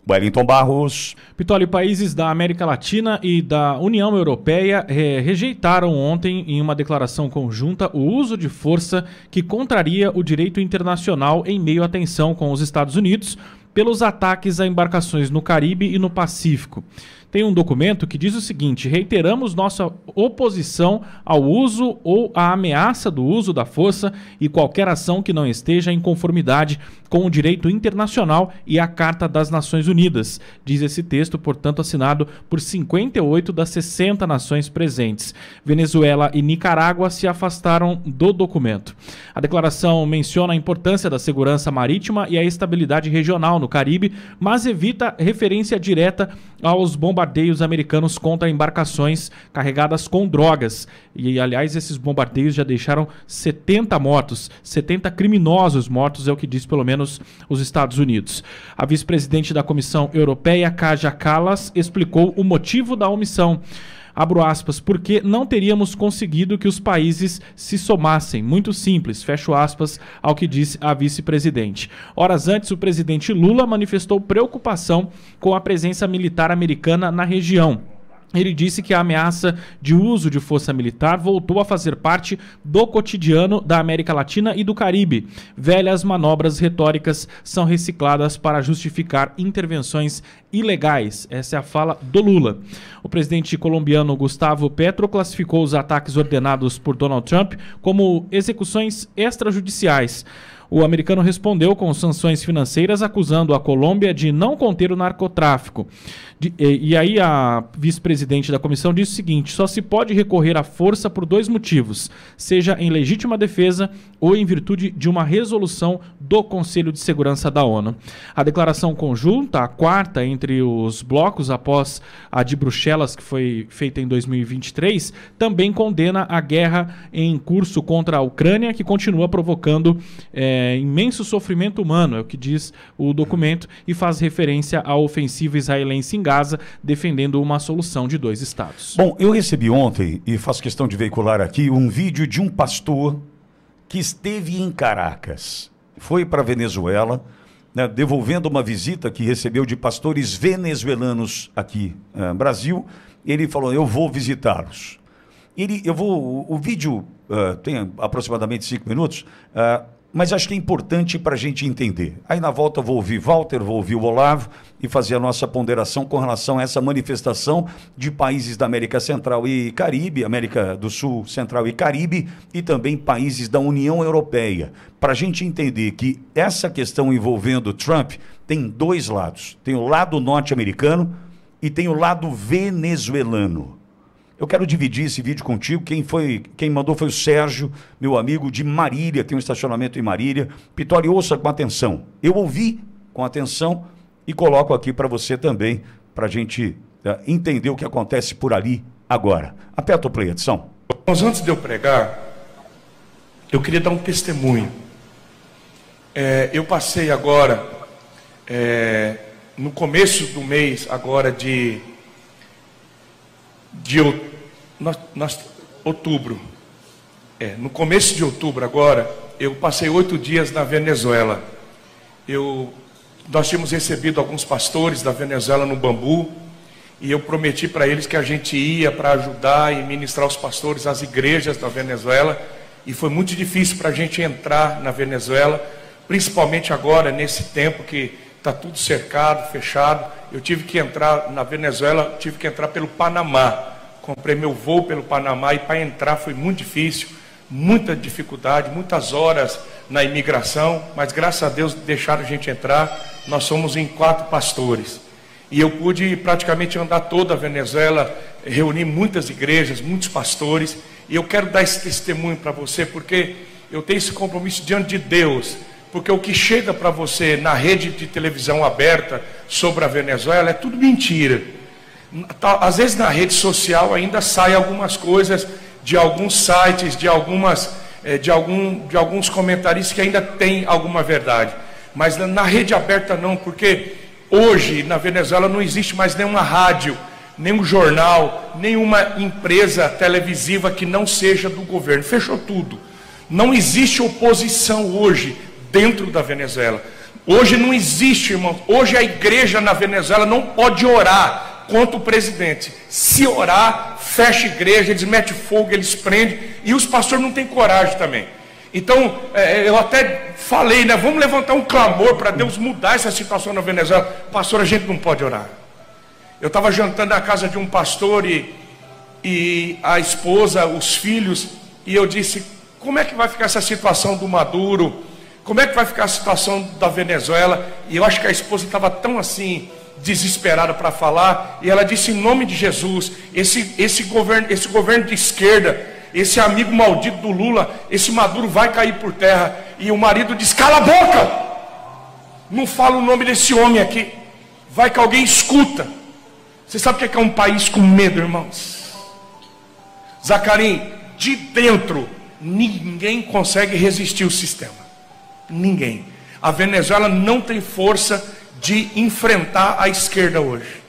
Wellington Barros. Pitoli, países da América Latina e da União Europeia rejeitaram ontem, em uma declaração conjunta, o uso de força que contraria o direito internacional em meio à tensão com os Estados Unidos pelos ataques a embarcações no Caribe e no Pacífico. Tem um documento que diz o seguinte: reiteramos nossa oposição ao uso ou à ameaça do uso da força e qualquer ação que não esteja em conformidade com o direito internacional e a Carta das Nações Unidas. Diz esse texto, portanto, assinado por 58 das 60 nações presentes. Venezuela e Nicarágua se afastaram do documento. A declaração menciona a importância da segurança marítima e a estabilidade regional no Caribe, mas evita referência direta aos bombardeios americanos contra embarcações carregadas com drogas. E, aliás, esses bombardeios já deixaram 70 mortos, 70 criminosos mortos, é o que diz pelo menos os Estados Unidos. A vice-presidente da Comissão Europeia, Kaja Kallas, explicou o motivo da omissão. Abro aspas, porque não teríamos conseguido que os países se somassem. Muito simples, fecho aspas, ao que disse a vice-presidente. Horas antes, o presidente Lula manifestou preocupação com a presença militar americana na região. Ele disse que a ameaça de uso de força militar voltou a fazer parte do cotidiano da América Latina e do Caribe. Velhas manobras retóricas são recicladas para justificar intervenções ilegais. Essa é a fala do Lula. O presidente colombiano Gustavo Petro classificou os ataques ordenados por Donald Trump como execuções extrajudiciais. O americano respondeu com sanções financeiras, acusando a Colômbia de não conter o narcotráfico. E aí a vice-presidente da comissão disse o seguinte: só se pode recorrer à força por dois motivos, seja em legítima defesa ou em virtude de uma resolução do Conselho de Segurança da ONU. A declaração conjunta, a quarta entre os blocos após a de Bruxelas, que foi feita em 2023, também condena a guerra em curso contra a Ucrânia, que continua provocando imenso sofrimento humano, é o que diz o documento, e faz referência à ofensiva israelense em Gaza, defendendo uma solução de dois estados. Bom, eu recebi ontem, e faço questão de veicular aqui, um vídeo de um pastor que esteve em Caracas. Foi para a Venezuela, né, devolvendo uma visita que recebeu de pastores venezuelanos aqui no Brasil. Ele falou: eu vou visitá-los. O vídeo tem aproximadamente 5 minutos, mas acho que é importante para a gente entender. Aí na volta eu vou ouvir Walter, vou ouvir o Olavo e fazer a nossa ponderação com relação a essa manifestação de países da América Central e Caribe, América do Sul, Central e Caribe, e também países da União Europeia. Para a gente entender que essa questão envolvendo Trump tem dois lados. Tem o lado norte-americano e tem o lado venezuelano. Eu quero dividir esse vídeo contigo. Quem mandou foi o Sérgio, meu amigo de Marília, tem um estacionamento em Marília. Pitoli, ouça com atenção. Eu ouvi com atenção e coloco aqui para você também, para a gente entender o que acontece por ali agora. Aperta o play, edição. Mas antes de eu pregar, eu queria dar um testemunho. Eu passei agora, no começo do mês agora de outubro. No começo de outubro agora, eu passei 8 dias na Venezuela. Nós tínhamos recebido alguns pastores da Venezuela no Bambu, e eu prometi para eles que a gente ia para ajudar e ministrar os pastores às igrejas da Venezuela, e foi muito difícil para a gente entrar na Venezuela, principalmente agora, nesse tempo que está tudo cercado, fechado. Eu tive que entrar na Venezuela, tive que entrar pelo Panamá. Comprei meu voo pelo Panamá e para entrar foi muito difícil, muita dificuldade, muitas horas na imigração, mas graças a Deus deixaram a gente entrar. Nós somos em 4 pastores. E eu pude praticamente andar toda a Venezuela, reunir muitas igrejas, muitos pastores. E eu quero dar esse testemunho para você, porque eu tenho esse compromisso diante de Deus. Porque o que chega para você na rede de televisão aberta sobre a Venezuela é tudo mentira. Às vezes na rede social ainda saem algumas coisas de alguns sites, de alguns comentaristas que ainda tem alguma verdade. Mas na rede aberta não, porque hoje na Venezuela não existe mais nenhuma rádio, nenhum jornal, nenhuma empresa televisiva que não seja do governo. Fechou tudo. Não existe oposição hoje dentro da Venezuela. Hoje não existe, irmão. Hoje a igreja na Venezuela não pode orar contra o presidente. Se orar, fecha a igreja, eles metem fogo, eles prendem. E os pastores não têm coragem também. Então, eu até falei, né? Vamos levantar um clamor para Deus mudar essa situação na Venezuela. Pastor, a gente não pode orar. Eu estava jantando na casa de um pastor e a esposa, os filhos, e eu disse, como é que vai ficar essa situação do Maduro? Como é que vai ficar a situação da Venezuela? E eu acho que a esposa estava tão assim, desesperada para falar, e ela disse, em nome de Jesus, esse governo de esquerda, esse amigo maldito do Lula, esse Maduro vai cair por terra. E o marido diz, cala a boca! Não fala o nome desse homem aqui. Vai que alguém escuta. Você sabe o que é um país com medo, irmãos? Zacarim, de dentro, ninguém consegue resistir o sistema. Ninguém. A Venezuela não tem força de enfrentar a esquerda hoje.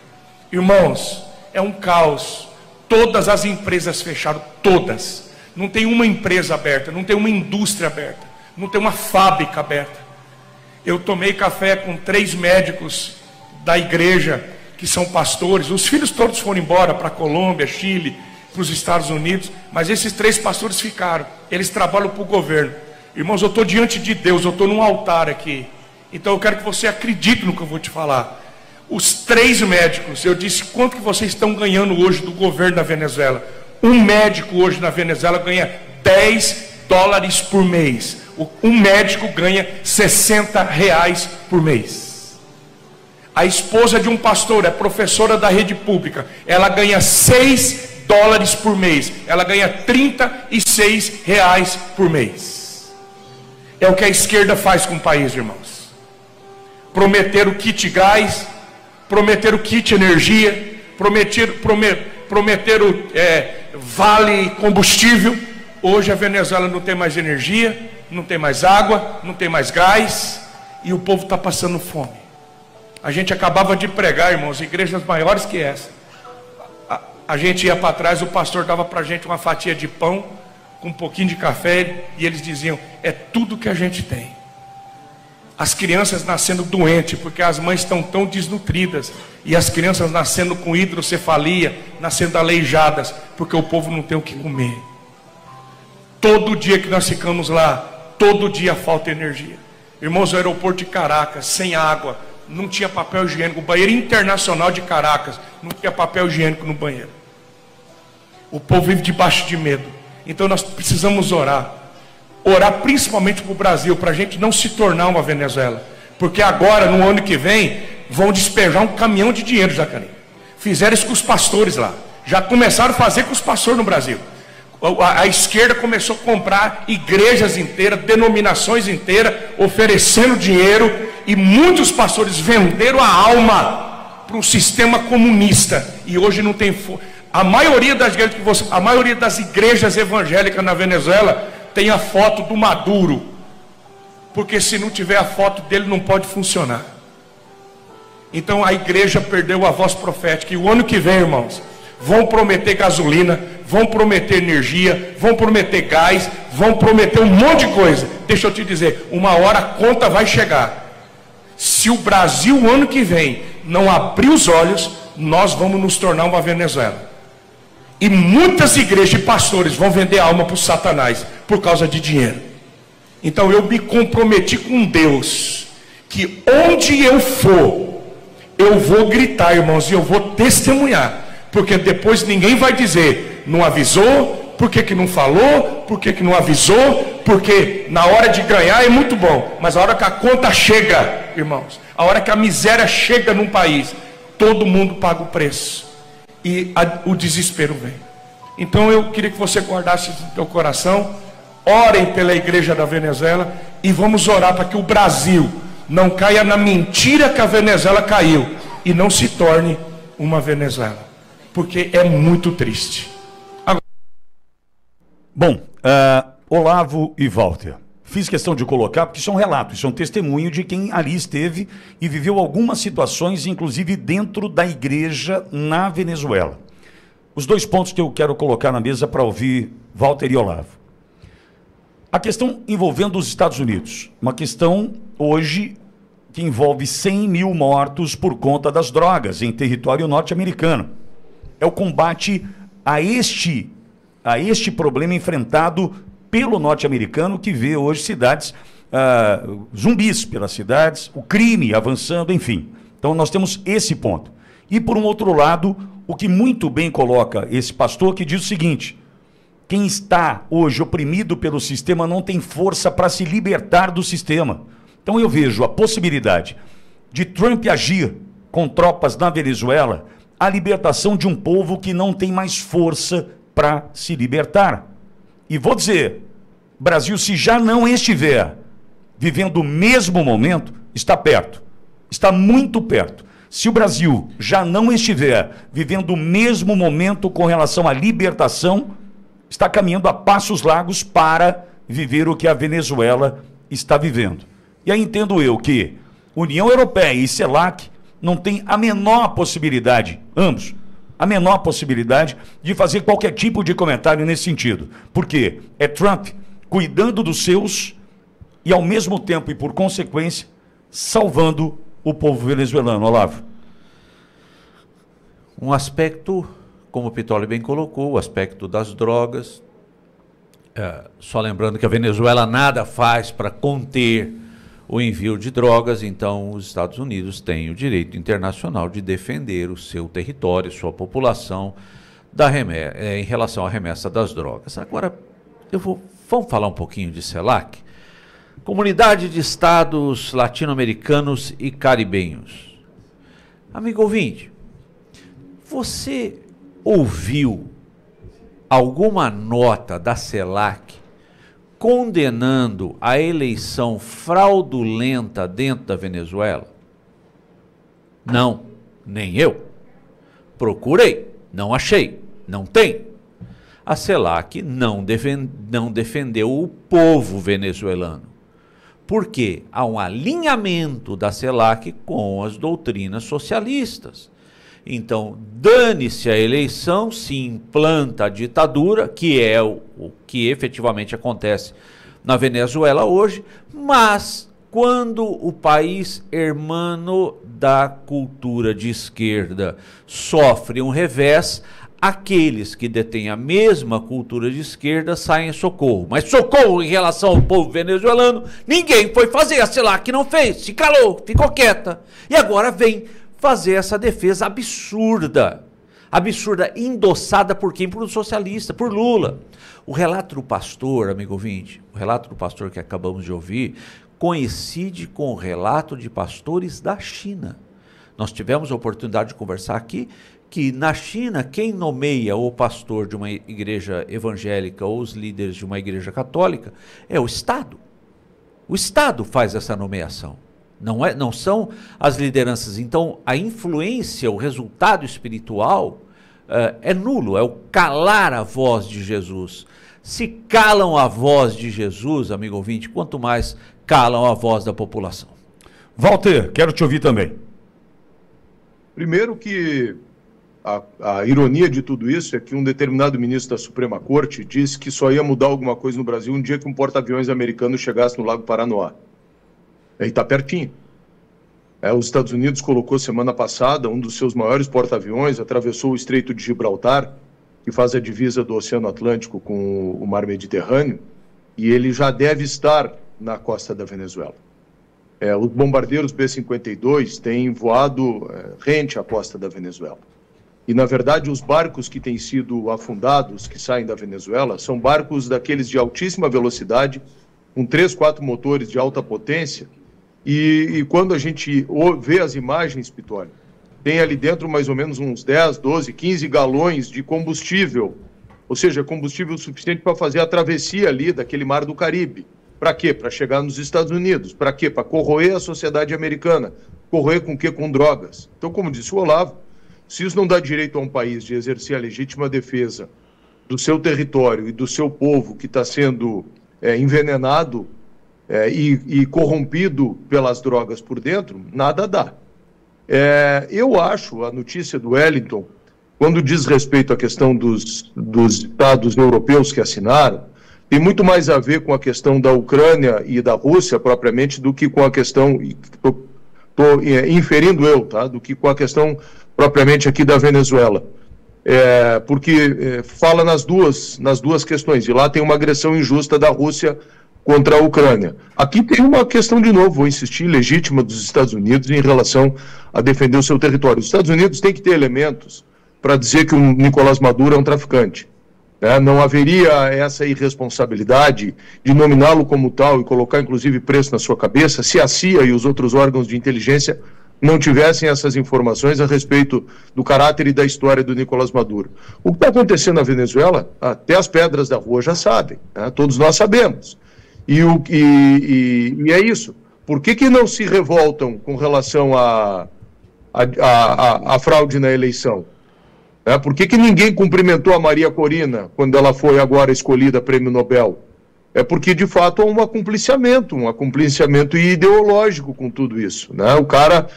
Irmãos, é um caos. Todas as empresas fecharam, todas. Não tem uma empresa aberta, não tem uma indústria aberta, não tem uma fábrica aberta. Eu tomei café com 3 médicos da igreja, que são pastores. Os filhos todos foram embora para a Colômbia, Chile, para os Estados Unidos, mas esses 3 pastores ficaram. Eles trabalham para o governo. Irmãos, eu estou diante de Deus, eu estou num altar aqui. Então eu quero que você acredite no que eu vou te falar. Os 3 médicos, eu disse, quanto que vocês estão ganhando hoje do governo da Venezuela? Um médico hoje na Venezuela ganha $10 por mês. Um médico ganha R$60 por mês. A esposa de um pastor é professora da rede pública. Ela ganha $6 por mês. Ela ganha R$36 por mês. É o que a esquerda faz com o país, irmãos. Prometeram kit gás, prometeram kit energia, prometeram vale combustível. Hoje a Venezuela não tem mais energia, não tem mais água, não tem mais gás, e o povo está passando fome. A gente acabava de pregar, irmãos, igrejas maiores que essa. A gente ia para trás, o pastor dava para a gente uma fatia de pão, com um pouquinho de café, e eles diziam, é tudo que a gente tem. As crianças nascendo doentes, porque as mães estão tão desnutridas, e as crianças nascendo com hidrocefalia, nascendo aleijadas, porque o povo não tem o que comer. Todo dia que nós ficamos lá, todo dia falta energia. Irmãos, o aeroporto de Caracas, sem água, não tinha papel higiênico. O banheiro internacional de Caracas, não tinha papel higiênico no banheiro. O povo vive debaixo de medo. Então nós precisamos orar. Orar principalmente para o Brasil, para a gente não se tornar uma Venezuela. Porque agora, no ano que vem, vão despejar um caminhão de dinheiro, Jacarim. Fizeram isso com os pastores lá. Já começaram a fazer com os pastores no Brasil. A esquerda começou a comprar igrejas inteiras, denominações inteiras, oferecendo dinheiro. E muitos pastores venderam a alma para um sistema comunista. E hoje não tem força. A maioria das igrejas evangélicas na Venezuela tem a foto do Maduro, porque se não tiver a foto dele não pode funcionar. Então a igreja perdeu a voz profética. E o ano que vem, irmãos, vão prometer gasolina, vão prometer energia, vão prometer gás, vão prometer um monte de coisa. Deixa eu te dizer, uma hora a conta vai chegar. Se o Brasil, o ano que vem, não abrir os olhos, nós vamos nos tornar uma Venezuela. E muitas igrejas e pastores vão vender alma para o Satanás por causa de dinheiro. Então eu me comprometi com Deus, que onde eu for, eu vou gritar, irmãos, e eu vou testemunhar. Porque depois ninguém vai dizer, não avisou, por que não falou, por que não avisou, porque na hora de ganhar é muito bom, mas a hora que a conta chega, irmãos, a hora que a miséria chega num país, todo mundo paga o preço. E o desespero vem. Então eu queria que você guardasse no teu coração. Orem pela igreja da Venezuela. E vamos orar para que o Brasil não caia na mentira que a Venezuela caiu, e não se torne uma Venezuela. Porque é muito triste. Agora... Bom, Olavo e Walter, fiz questão de colocar, porque isso é um relato, isso é um testemunho de quem ali esteve e viveu algumas situações, inclusive dentro da igreja na Venezuela. Os 2 pontos que eu quero colocar na mesa para ouvir Walter e Olavo. A questão envolvendo os Estados Unidos, uma questão hoje que envolve 100 mil mortos por conta das drogas em território norte-americano. É o combate a este problema enfrentado pelo norte-americano, que vê hoje cidades zumbis pelas cidades, o crime avançando, enfim. Então nós temos esse ponto. E por um outro lado, o que muito bem coloca esse pastor, que diz o seguinte: quem está hoje oprimido pelo sistema não tem força para se libertar do sistema. Então eu vejo a possibilidade de Trump agir com tropas na Venezuela, a libertação de um povo que não tem mais força para se libertar. E vou dizer, Brasil, se já não estiver vivendo o mesmo momento, está perto, está muito perto. Se o Brasil já não estiver vivendo o mesmo momento com relação à libertação, está caminhando a passos largos para viver o que a Venezuela está vivendo. E aí entendo eu que União Europeia e CELAC não têm a menor possibilidade, ambos, a menor possibilidade de fazer qualquer tipo de comentário nesse sentido. Porque é Trump cuidando dos seus e, ao mesmo tempo e por consequência, salvando o povo venezuelano. Olavo. Um aspecto, como o Pitoli bem colocou, o aspecto das drogas. Só lembrando que a Venezuela nada faz para conter o envio de drogas, então os Estados Unidos têm o direito internacional de defender o seu território, sua população, em relação à remessa das drogas. Agora, vamos falar um pouquinho de CELAC? Comunidade de Estados Latino-Americanos e Caribenhos. Amigo ouvinte, você ouviu alguma nota da CELAC condenando a eleição fraudulenta dentro da Venezuela? Não, nem eu. Procurei, não achei, não tem. A CELAC não defendeu o povo venezuelano. Porque há um alinhamento da CELAC com as doutrinas socialistas. Então, dane-se a eleição, se implanta a ditadura, que é o que efetivamente acontece na Venezuela hoje, mas quando o país hermano da cultura de esquerda sofre um revés, aqueles que detêm a mesma cultura de esquerda saem em socorro. Mas socorro em relação ao povo venezuelano, ninguém foi fazer, a CELAC não fez, se calou, ficou quieta. E agora vem fazer essa defesa absurda, endossada por quem? Por um socialista, por Lula. O relato do pastor, amigo ouvinte, o relato do pastor que acabamos de ouvir, coincide com o relato de pastores da China. Nós tivemos a oportunidade de conversar aqui que na China, quem nomeia o pastor de uma igreja evangélica ou os líderes de uma igreja católica é o Estado. O Estado faz essa nomeação. Não são as lideranças. Então, a influência, o resultado espiritual é nulo, é o calar a voz de Jesus. Se calam a voz de Jesus, amigo ouvinte, quanto mais calam a voz da população. Walter, quero te ouvir também. Primeiro que a ironia de tudo isso é que um determinado ministro da Suprema Corte disse que só ia mudar alguma coisa no Brasil um dia que um porta-aviões americano chegasse no Lago Paranoá. Aí está pertinho. Os Estados Unidos colocou semana passada um dos seus maiores porta-aviões, atravessou o Estreito de Gibraltar, que faz a divisa do Oceano Atlântico com o Mar Mediterrâneo, e ele já deve estar na costa da Venezuela. Os bombardeiros B-52 têm voado rente à costa da Venezuela. E, na verdade, os barcos que têm sido afundados, que saem da Venezuela, são barcos daqueles de altíssima velocidade, com 3, 4 motores de alta potência. E quando a gente vê as imagens, Pitoli, tem ali dentro mais ou menos uns 10, 12, 15 galões de combustível, ou seja, combustível suficiente para fazer a travessia ali daquele mar do Caribe. Para quê? Para chegar nos Estados Unidos. Para quê? Para corroer a sociedade americana. Corroer com o quê? Com drogas. Então, como disse o Olavo, se isso não dá direito a um país de exercer a legítima defesa do seu território e do seu povo que está sendo envenenado e corrompido pelas drogas por dentro, nada dá. Eu acho a notícia do Wellington, quando diz respeito à questão dos estados europeus que assinaram, tem muito mais a ver com a questão da Ucrânia e da Rússia propriamente do que com a questão, estou inferindo eu, tá, do que com a questão propriamente aqui da Venezuela. Porque fala nas duas questões, e lá tem uma agressão injusta da Rússia contra a Ucrânia. Aqui tem uma questão, de novo, vou insistir, legítima dos Estados Unidos em relação a defender o seu território. Os Estados Unidos têm que ter elementos para dizer que o Nicolás Maduro é um traficante. Não haveria essa irresponsabilidade de nominá-lo como tal e colocar, inclusive, preço na sua cabeça se a CIA e os outros órgãos de inteligência não tivessem essas informações a respeito do caráter e da história do Nicolás Maduro. O que está acontecendo na Venezuela, até as pedras da rua já sabem, né? Todos nós sabemos. E é isso. Por que não se revoltam com relação à fraude na eleição? Por que ninguém cumprimentou a Maria Corina quando ela foi agora escolhida prêmio Nobel? É porque, de fato, há um acompliciamento ideológico com tudo isso, né? O cara...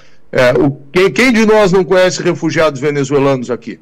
quem de nós não conhece refugiados venezuelanos aqui?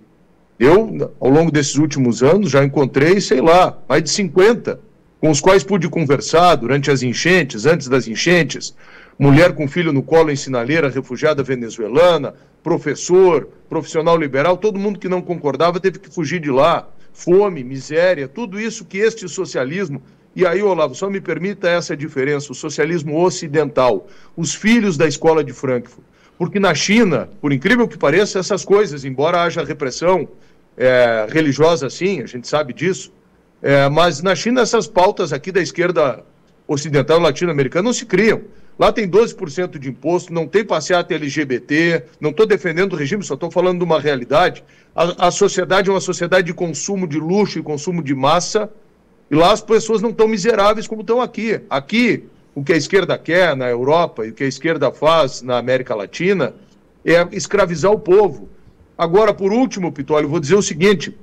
Eu, ao longo desses últimos anos, já encontrei, sei lá, mais de 50, com os quais pude conversar durante as enchentes, antes das enchentes, mulher com filho no colo em sinaleira, refugiada venezuelana, professor, profissional liberal, todo mundo que não concordava teve que fugir de lá, fome, miséria, tudo isso que este socialismo... E aí, Olavo, só me permita essa diferença, o socialismo ocidental, os filhos da escola de Frankfurt. Porque na China, por incrível que pareça, essas coisas, embora haja repressão religiosa, sim, a gente sabe disso, mas na China essas pautas aqui da esquerda ocidental latino-americana não se criam. Lá tem 12% de imposto, não tem passeata LGBT, não estou defendendo o regime, só estou falando de uma realidade. A sociedade é uma sociedade de consumo de luxo e consumo de massa, e lá as pessoas não estão miseráveis como estão aqui. Aqui, o que a esquerda quer na Europa e o que a esquerda faz na América Latina é escravizar o povo. Agora, por último, Pitoli, eu vou dizer o seguinte,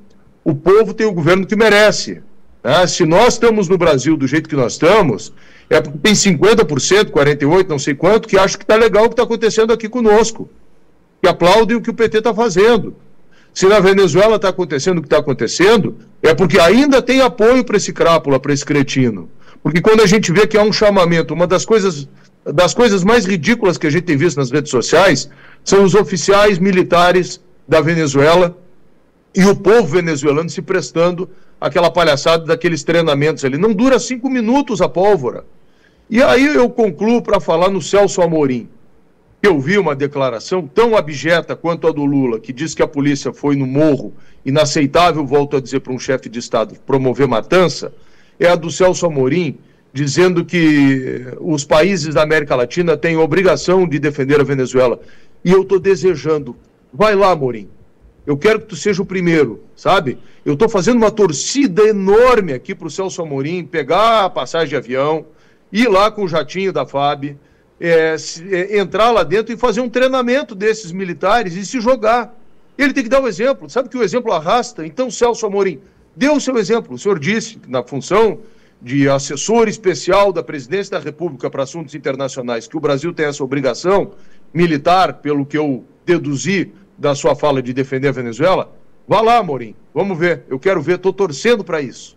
o povo tem o governo que merece. Né? Se nós estamos no Brasil do jeito que nós estamos, é porque tem 50%, 48%, não sei quanto, que acham que está legal o que está acontecendo aqui conosco, que aplaudem o que o PT está fazendo. Se na Venezuela está acontecendo o que está acontecendo, é porque ainda tem apoio para esse crápula, para esse cretino. Porque quando a gente vê que há um chamamento, uma das coisas mais ridículas que a gente tem visto nas redes sociais, são os oficiais militares da Venezuela e o povo venezuelano se prestando àquela palhaçada daqueles treinamentos ali. Não dura 5 minutos a pólvora. E aí eu concluo para falar no Celso Amorim. Eu vi uma declaração tão abjeta quanto a do Lula, que diz que a polícia foi no morro, inaceitável, volto a dizer para um chefe de Estado, promover matança, é a do Celso Amorim, dizendo que os países da América Latina têm obrigação de defender a Venezuela. E eu estou desejando, vai lá, Amorim, eu quero que tu seja o primeiro, sabe? Eu estou fazendo uma torcida enorme aqui para o Celso Amorim pegar a passagem de avião, ir lá com o jatinho da FAB, entrar lá dentro e fazer um treinamento desses militares e se jogar. Ele tem que dar o exemplo, sabe que o exemplo arrasta? Então, Celso Amorim, dê o seu exemplo. O senhor disse, na função de assessor especial da Presidência da República para Assuntos Internacionais, que o Brasil tem essa obrigação militar, pelo que eu deduzi da sua fala de defender a Venezuela. Vá lá, Amorim, vamos ver, eu quero ver, estou torcendo para isso.